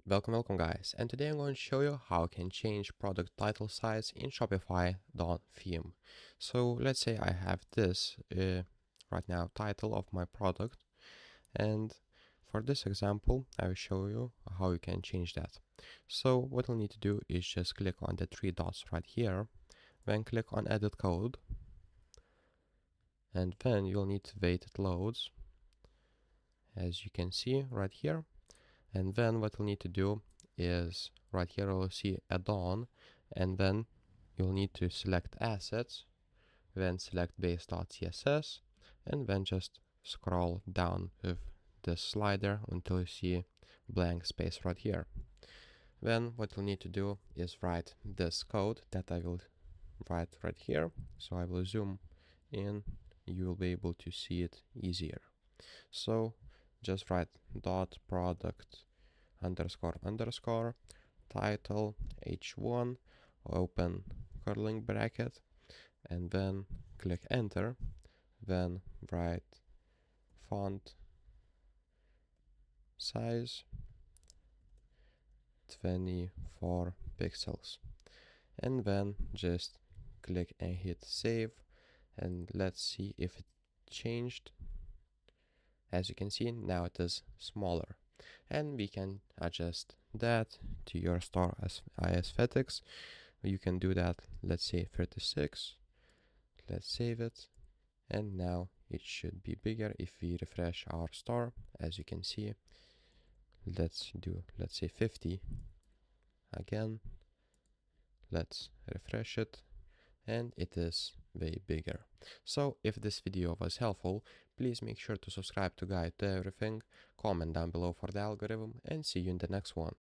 Welcome guys, and today I'm going to show you how I can change product title size in Shopify Dawn Theme. So let's say I have this right now title of my product, and for this example I will show you how you can change that. So what you'll need to do is just click on the three dots right here, then click on edit code, and then you'll need to wait it loads, as you can see right here. And then what you'll need to do is right here you'll see add-on, and then you'll need to select assets, then select base.css, and then just scroll down with the slider until you see blank space right here. Then what you'll need to do is write this code that I will write right here. So I will zoom in, you will be able to see it easier. So just write dot product __ title h1, open curling bracket, and then click enter, then write font size 24 pixels, and then just click and hit save, and let's see if it changed. As you can see, now it is smaller, and we can adjust that to your store as aesthetics. You can do that, let's say 36. Let's save it, and now it should be bigger if we refresh our store. As you can see, let's say 50 again. Let's refresh it, and it is way bigger. So if this video was helpful, please make sure to subscribe to Guide to Everything, comment down below for the algorithm, and see you in the next one.